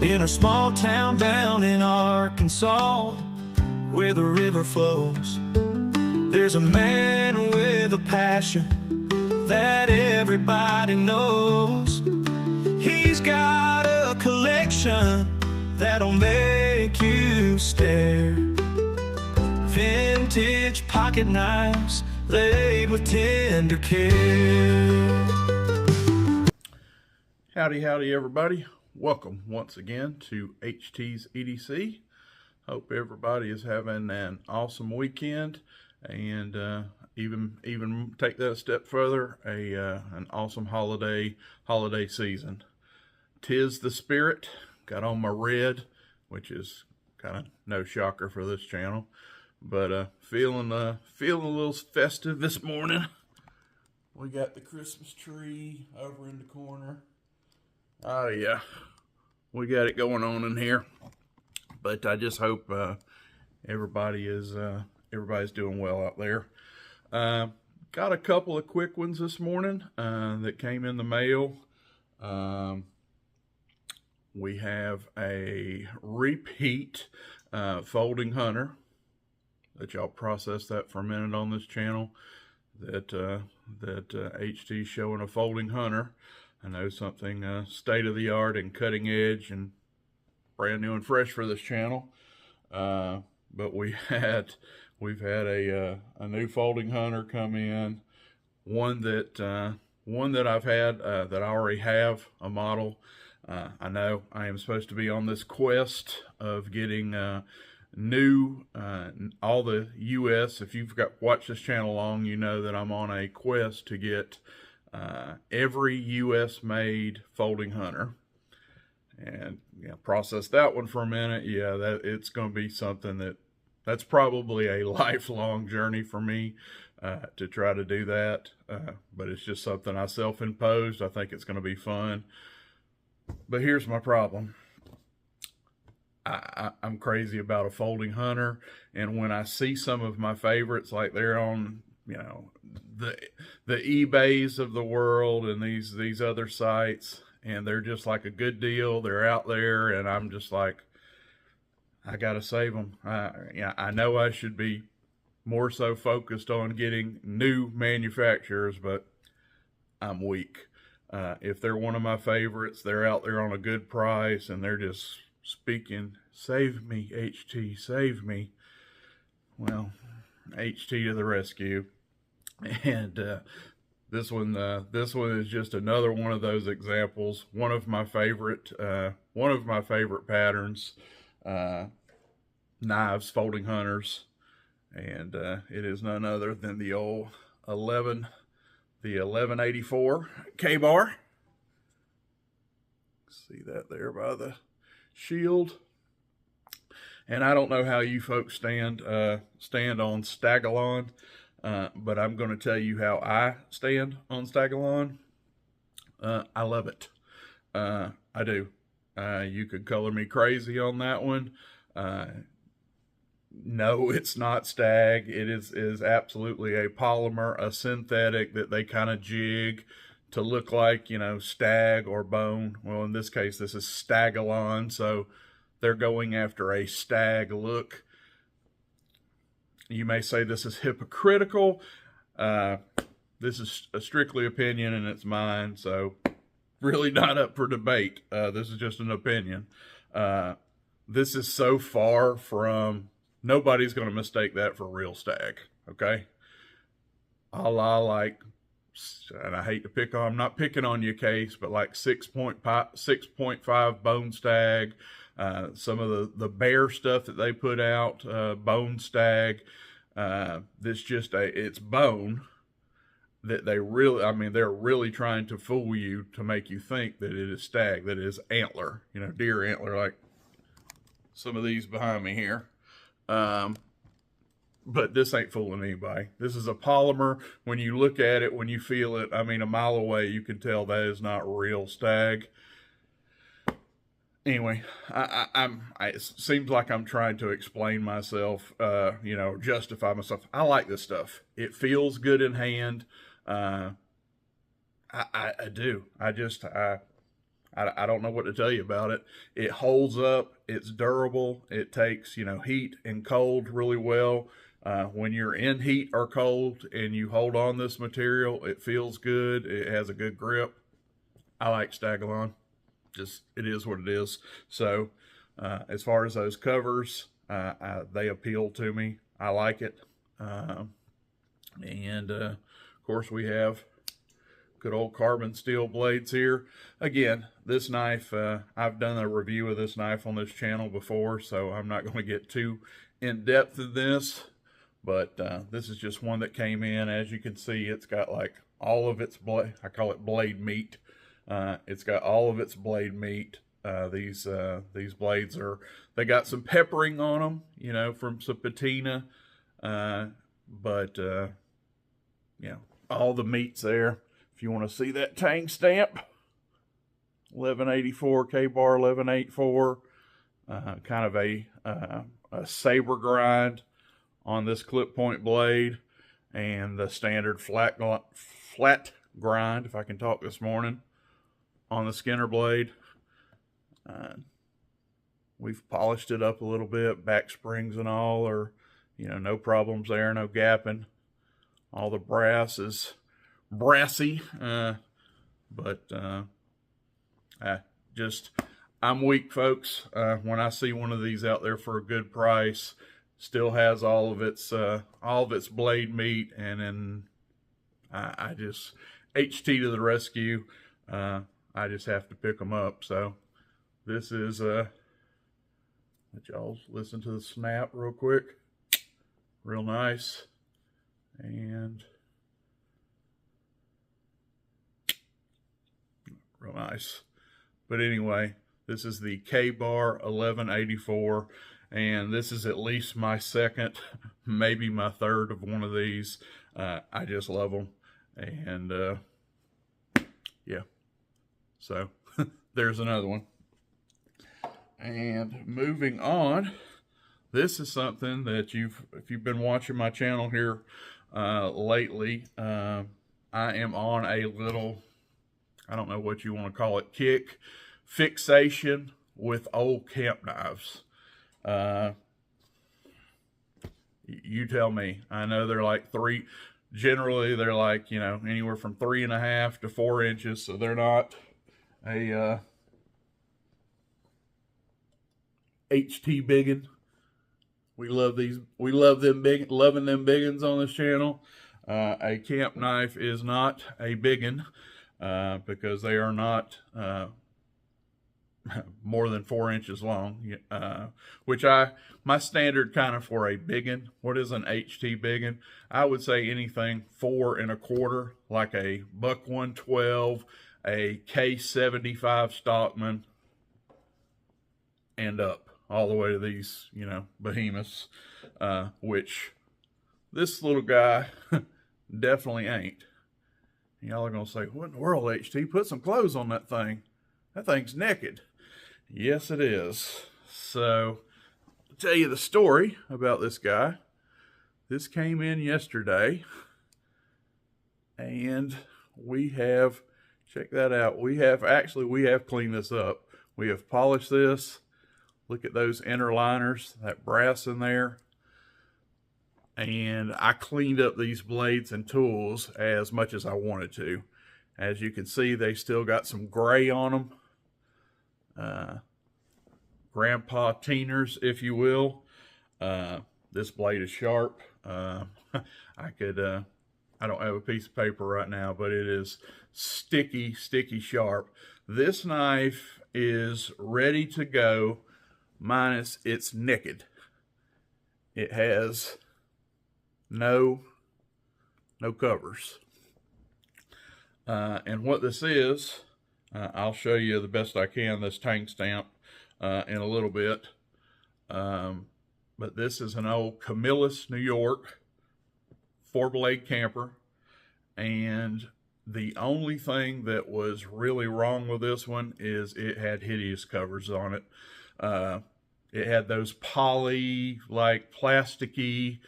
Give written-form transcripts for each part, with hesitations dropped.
in a small town down in Arkansas, where the river flows. There's a man with a passion that everybody knows. He's got a collection that'll make you stare. Vintage pocket knives laid with tender care. Howdy everybody. Welcome once again to HT's EDC. Hope everybody is having an awesome weekend, and even take that a step further, an awesome holiday season. 'Tis the spirit. Got on my red, which is kind of no shocker for this channel, but feeling a little festive this morning. We got the Christmas tree over in the corner. Oh yeah, we got it going on in here. But I just hope everybody's doing well out there. Got a couple of quick ones this morning that came in the mail. We have a repeat folding hunter that y'all process that for a minute on this channel. That HT's showing a folding hunter. I know something state of the art and cutting edge and brand new and fresh for this channel. But we've had a new folding hunter come in. One that I've had that I already have a model. I know I am supposed to be on this quest of getting new all the US. If you've watched this channel long, you know that I'm on a quest to get every US made folding hunter. And process that one for a minute. That it's going to be something that's probably a lifelong journey for me to try to do that. But it's just something I self-imposed. I think it's going to be fun. But here's my problem. I'm crazy about a folding hunter, and when I see some of my favorites, like they're on, the eBays of the world and these other sites, and they're just like a good deal. They're out there, and I'm just like, I gotta save them. I know I should be more so focused on getting new manufacturers, but I'm weak. If they're one of my favorites, they're out there on a good price, and they're just speaking, "Save me, HT, save me." Well, HT to the rescue. And this one is just another one of those examples. One of my favorite patterns, knives, folding hunters, and it is none other than the old 1184 K-bar. See that there by the shield. And I don't know how you folks stand on Stagallon, but I'm going to tell you how I stand on Stagallon. I love it. I do. You could color me crazy on that one. No, it's not stag. It is absolutely a polymer, a synthetic that they kind of jig to look like, stag or bone. Well, in this case, this is Stagallon, so they're going after a stag look. You may say this is hypocritical. This is a strictly opinion, and it's mine, so really not up for debate. This is just an opinion. This is so far from, nobody's going to mistake that for real stag, okay? A la like, and I hate to pick on, I'm not picking on your case, but like 6.5 bone stag, some of the bear stuff that they put out, bone stag, it's bone that they're really trying to fool you to make you think that it is stag, that it is antler, deer antler, like some of these behind me here. But this ain't fooling anybody. This is a polymer. When you look at it, when you feel it, a mile away, you can tell that is not real stag. Anyway, it seems like I'm trying to explain myself, justify myself. I like this stuff. It feels good in hand. I do. I I don't know what to tell you about it. It holds up. It's durable. It takes, you know, heat and cold really well. When you're in heat or cold and you hold on this material, it feels good. It has a good grip. I like Stagolon. Just, it is what it is. So as far as those covers, they appeal to me. I like it. And of course we have good old carbon steel blades here. Again, this knife, I've done a review of this knife on this channel before, so I'm not going to get too in depth in this, but this is just one that came in. As you can see, it's got like all of its blade, I call it blade meat. It's got all of its blade meat. These blades they got some peppering on them, you know, from some patina, but you know, all the meat's there. If you want to see that tang stamp, 1184 K-bar 1184, kind of a saber grind on this clip point blade, and the standard flat grind, if I can talk this morning, on the Skinner blade. We've polished it up a little bit, back springs and all, or, you know, no problems there, no gapping. All the brass is brassy, but I'm weak, folks. When I see one of these out there for a good price, still has all of its blade meat, and then I just HT to the rescue. I just have to pick them up. So this is let y'all listen to the snap real quick. Real nice. And real nice. But anyway, this is the K-bar 1184, and this is at least my second, maybe my third of one of these. I just love them. And yeah, so there's another one. And moving on, this is something that if you've been watching my channel here lately, I am on a little, I don't know what you want to call it, kick fixation with old camp knives. You tell me. I know they're like generally they're like, you know, anywhere from 3.5 to 4 inches, so they're not a HT biggin. We love these. We love them big, loving them biggins on this channel. A camp knife is not a biggin because they are not more than 4 inches long. Which my standard kind of for a biggin. What is an HT biggin? I would say anything 4 1/4, like a Buck 112, a K75 Stockman, and up. All the way to these, you know, behemoths, which this little guy definitely ain't. Y'all are going to say, what in the world, HT? Put some clothes on that thing. That thing's naked. Yes, it is. So, I'll tell you the story about this guy. This came in yesterday, and we have, check that out, we have cleaned this up. We have polished this. Look at those inner liners, that brass in there. And I cleaned up these blades and tools as much as I wanted to. As you can see, they still got some gray on them. Grandpa Teeners, if you will. This blade is sharp. I don't have a piece of paper right now, but it is sticky sharp. This knife is ready to go, minus it's naked. It has no covers. And what this is, I'll show you the best I can, this tang stamp, in a little bit. But this is an old Camillus, New York, 4-blade camper. And the only thing that was really wrong with this one is it had hideous covers on it. It had those poly, like plasticky,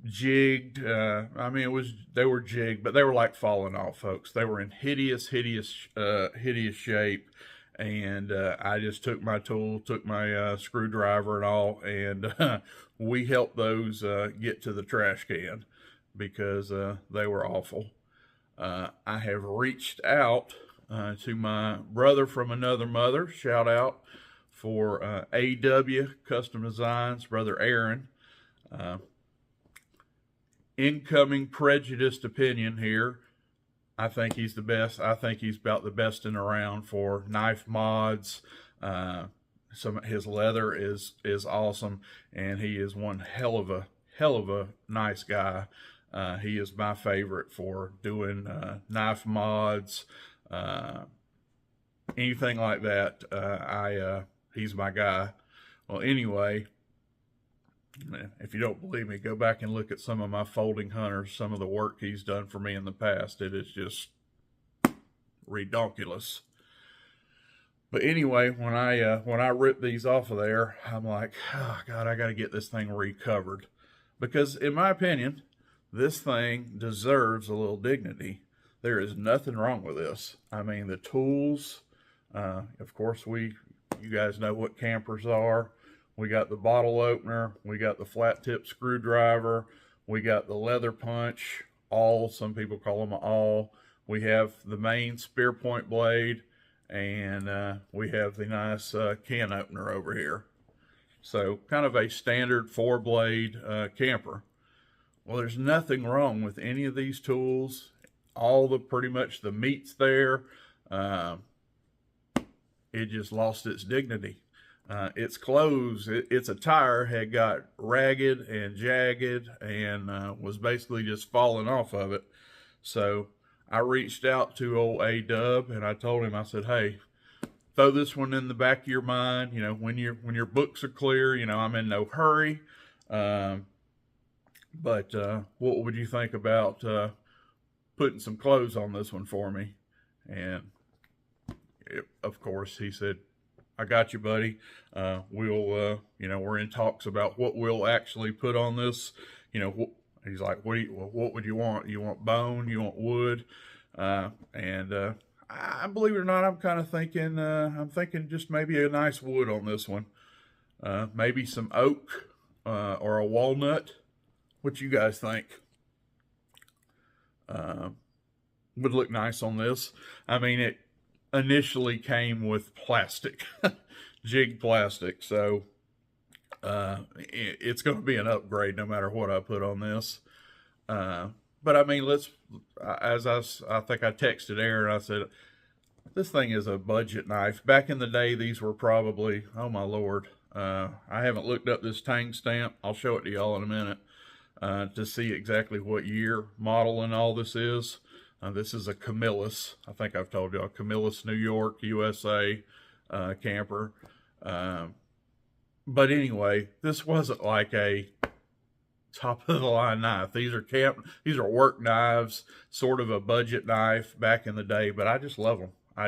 jigged. I mean, they were jigged, but they were like falling off, folks. They were in hideous shape, and I just took my tool, took my screwdriver and all, and we helped those get to the trash can because they were awful. I have reached out to my brother from another mother. Shout out for AW Custom Designs, Brother Aaron. Incoming prejudiced opinion here. I think he's the best. I think he's about the best in around for knife mods. His leather is awesome, and he is one hell of a nice guy. He is my favorite for doing knife mods, anything like that. He's my guy. Well, anyway, if you don't believe me, go back and look at some of my folding hunters, some of the work he's done for me in the past. It is just redonkulous. But anyway, when I rip these off of there, I'm like, oh God, I got to get this thing recovered, because in my opinion, this thing deserves a little dignity. There is nothing wrong with this. I mean, the tools, of course, you guys know what campers are. We got the bottle opener, we got the flat tip screwdriver, we got the leather punch, some people call them awl. We have the main spear point blade, and we have the nice can opener over here. So kind of a standard 4-blade camper. Well, there's nothing wrong with any of these tools. Pretty much the meat's there. It just lost its dignity. Its clothes, its attire had got ragged and jagged and was basically just falling off of it. So I reached out to old A-Dub, and I told him, I said, hey, throw this one in the back of your mind. You know, when your books are clear, you know, I'm in no hurry. But what would you think about putting some clothes on this one for me? And of course, he said, I got you, buddy. We'll, we're in talks about what we'll actually put on this. You know, he's like, what would you want? You want bone? You want wood? I believe it or not, I'm kind of thinking, just maybe a nice wood on this one. Maybe some oak or a walnut. What you guys think? Would look nice on this. I mean, it initially came with plastic, jig plastic, so it's going to be an upgrade no matter what I put on this. But I mean, I think I texted Aaron, I said, this thing is a budget knife. Back in the day, these were probably, oh my Lord, I haven't looked up this tang stamp. I'll show it to y'all in a minute to see exactly what year, model, and all this is. This is a Camillus. I think I've told you, a Camillus New York USA camper. But anyway, this wasn't like a top of the line knife. These are work knives, sort of a budget knife back in the day, but I just love them. I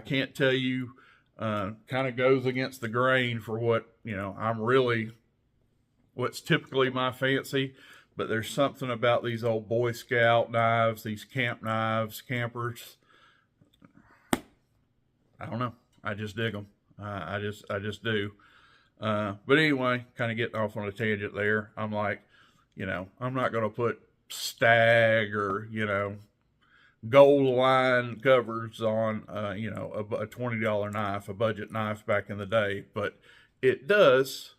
can't tell you, kind of goes against the grain for what, what's typically my fancy. But there's something about these old Boy Scout knives, these camp knives, campers. I don't know. I just dig them. I just do. But anyway, kind of getting off on a tangent there. I'm like, I'm not going to put stag or, gold line covers on, a $20 knife, a budget knife back in the day. But it does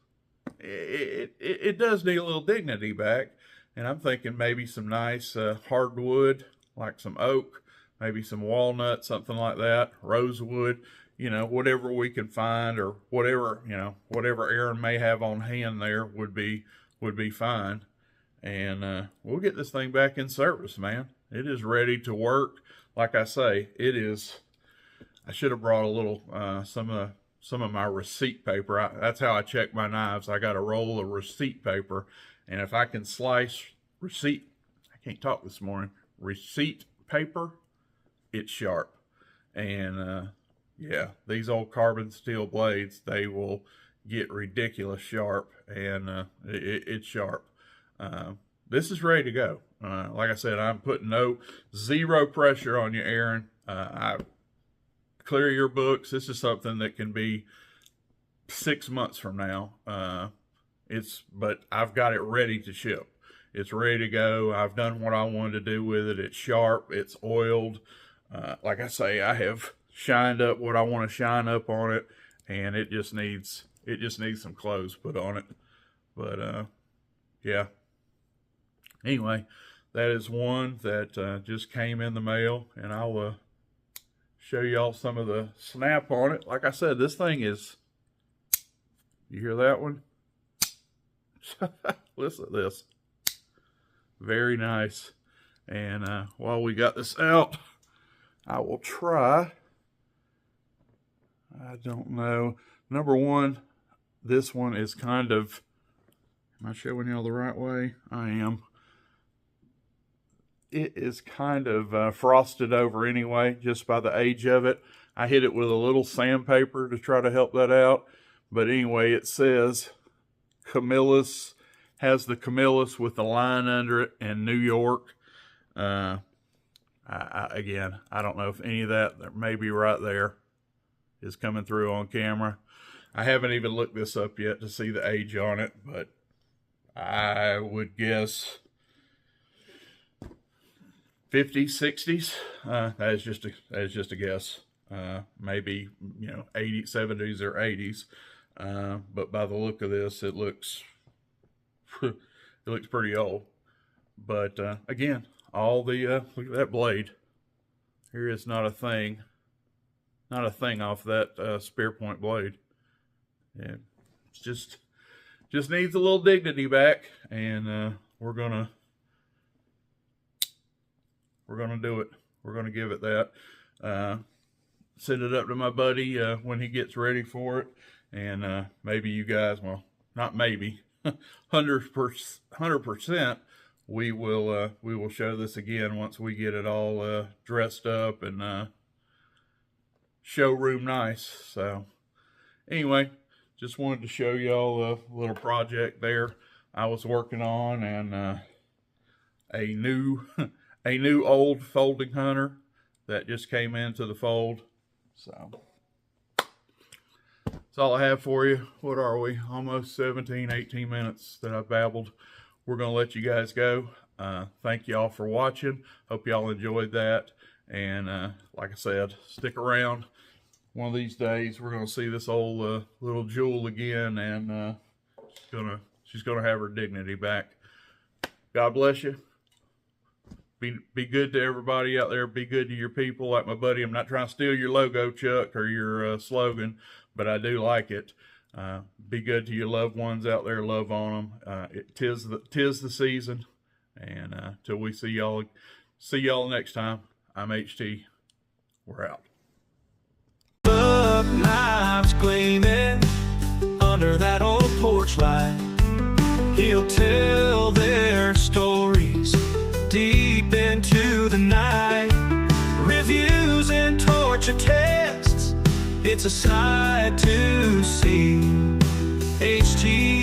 need a little dignity back. And I'm thinking maybe some nice hardwood, like some oak, maybe some walnut, something like that, rosewood, whatever we can find, or whatever Aaron may have on hand there would be fine. And we'll get this thing back in service, man. It is ready to work. Like I say, it is. I should have brought a little some of my receipt paper. That's how I check my knives. I got a roll of receipt paper. And if I can slice receipt paper, it's sharp. And yeah, these old carbon steel blades, they will get ridiculous sharp, and it's sharp. This is ready to go. Like I said, I'm putting zero pressure on you, Aaron. clear your books. This is something that can be 6 months from now. But I've got it ready to ship. It's ready to go. I've done what I wanted to do with it. It's sharp. It's oiled. Like I say, I have shined up what I want to shine up on it, and it just needs some clothes put on it. But yeah. Anyway, that is one that just came in the mail, and I'll show y'all some of the snap on it. Like I said, this thing is, you hear that one? Listen to this. Very nice. And while we got this out, I will try. I don't know. Number one, this one is kind of, am I showing y'all the right way? I am. It is kind of frosted over anyway, just by the age of it. I hit it with a little sandpaper to try to help that out. But anyway, it says Camillus, has the Camillus with the line under it, and New York. Again, I don't know if any of that maybe right there is coming through on camera. I haven't even looked this up yet to see the age on it, but I would guess 50s, 60s. That is just a guess. Maybe, 80s, 70s, or 80s. But by the look of this, it looks pretty old. But again, all the look at that blade. Here is not a thing off that spear point blade. And it's just needs a little dignity back, and we're gonna do it. We're gonna give it that. Send it up to my buddy when he gets ready for it, and maybe you guys, well, not maybe, 100%, we will show this again once we get it all dressed up and showroom nice. So anyway, just wanted to show y'all a little project there I was working on, and a new old folding hunter that just came into the fold. So that's all I have for you. What are we? Almost 17, 18 minutes that I've babbled. We're going to let you guys go. Thank y'all for watching. Hope y'all enjoyed that. And like I said, stick around. One of these days, we're going to see this old little jewel again, and she's gonna have her dignity back. God bless you. Be good to everybody out there. Be good to your people. Like my buddy, I'm not trying to steal your logo, Chuck, or your slogan, but I do like it. Be good to your loved ones out there. Love on them. Tis the season. And till we see y'all next time. I'm HT. We're out. Buck knives gleaming under that old porch light. He'll tell their stories deep into the night. Reviews and torture tests, it's a sight to see. HT